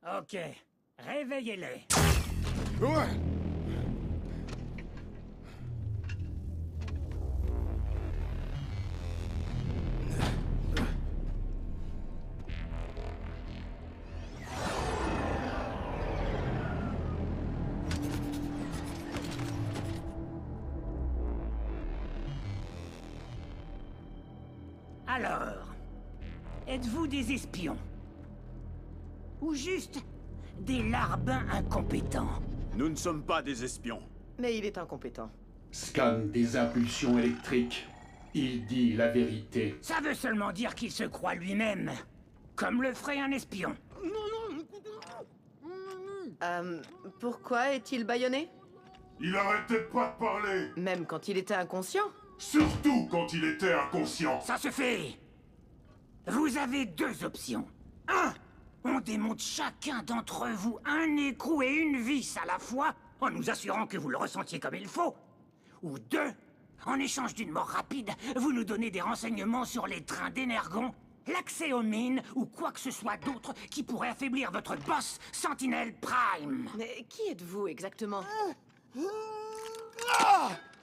Ok, réveillez-les. Ouais. Alors, êtes-vous des espions? Ou juste des larbins incompétents? Nous ne sommes pas des espions. Mais il est incompétent. Scanne des impulsions électriques. Il dit la vérité. Ça veut seulement dire qu'il se croit lui-même. Comme le ferait un espion. Pourquoi est-il bâillonné? Il arrêtait pas de parler. Même quand il était inconscient? Surtout quand il était inconscient. Ça se fait. Vous avez deux options. Un, on démonte chacun d'entre vous un écrou et une vis à la fois, en nous assurant que vous le ressentiez comme il faut. Ou deux, en échange d'une mort rapide, vous nous donnez des renseignements sur les trains d'Energon, l'accès aux mines ou quoi que ce soit d'autre qui pourrait affaiblir votre boss, Sentinel Prime. Mais qui êtes-vous exactement?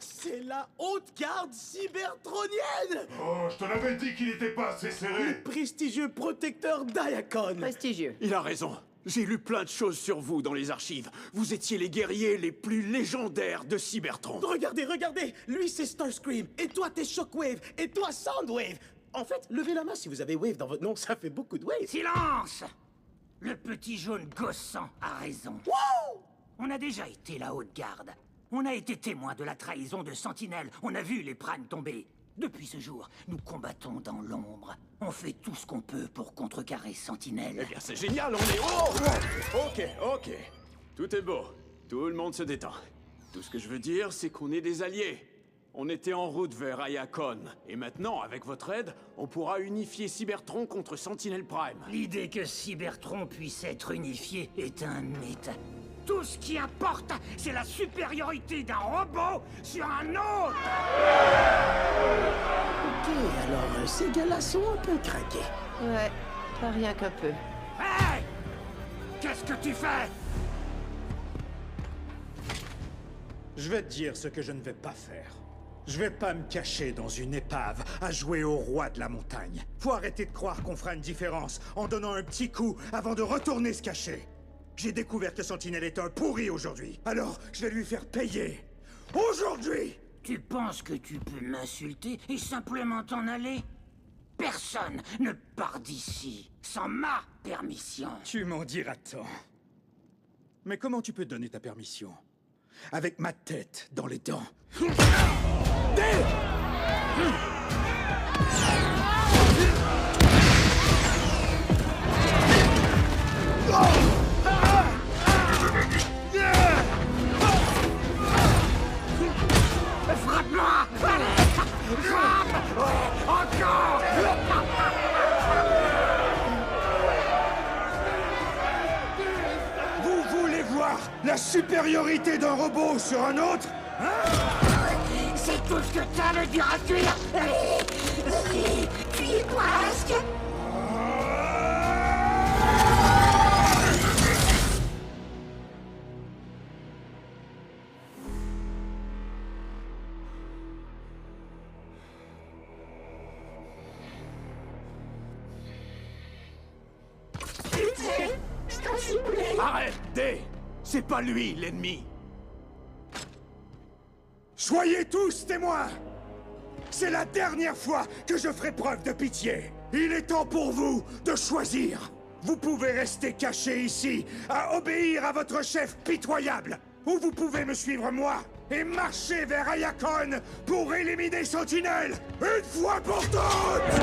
C'est la haute garde cybertronienne! Oh, je te l'avais dit qu'il était pas assez Le serré. prestigieux protecteur d'Iacon! Prestigieux. Il a raison. J'ai lu plein de choses sur vous dans les archives. Vous étiez les guerriers les plus légendaires de Cybertron. Regardez, regardez! Lui, c'est Starscream, et toi, t'es Shockwave, et toi, Soundwave! En fait, levez la main si vous avez Wave dans votre nom, ça fait beaucoup de Wave! Silence! Le petit jaune gossant a raison. On a déjà été la haute garde. On a été témoin de la trahison de Sentinelle. On a vu les Primes tomber. Depuis ce jour, nous combattons dans l'ombre. On fait tout ce qu'on peut pour contrecarrer Sentinelle. Eh bien, c'est génial, on est... Ok. Tout est beau. Tout le monde se détend. Tout ce que je veux dire, c'est qu'on est des alliés. On était en route vers Iacon. Et maintenant, avec votre aide, on pourra unifier Cybertron contre Sentinel Prime. L'idée que Cybertron puisse être unifié est un mythe. Tout ce qui importe, c'est la supériorité d'un robot sur un autre. Ok, alors ces gars-là sont un peu craqués. Ouais, pas rien qu'un peu. Hey! Qu'est-ce que tu fais? Je vais te dire ce que je ne vais pas faire. Je vais pas me cacher dans une épave à jouer au roi de la montagne. Faut arrêter de croire qu'on fera une différence en donnant un petit coup avant de retourner se cacher. J'ai découvert que Sentinelle est un pourri aujourd'hui. Alors, je vais lui faire payer. Aujourd'hui! Tu penses que tu peux m'insulter et simplement t'en aller? Personne ne part d'ici sans ma permission. Tu m'en diras tant. Mais comment tu peux donner ta permission? Avec ma tête dans les dents. Frappe-moi! Allez! Frappe! Ouais, encore! Vous voulez voir la supériorité d'un robot sur un autre? C'est tout ce que t'as à dire à cuire! Tu y es presque! Arrête, D! C'est pas lui, l'ennemi! Soyez tous témoins! C'est la dernière fois que je ferai preuve de pitié! Il est temps pour vous de choisir! Vous pouvez rester cachés ici, à obéir à votre chef pitoyable! Ou vous pouvez me suivre moi, et marcher vers Iacon pour éliminer Sentinelle, une fois pour toutes!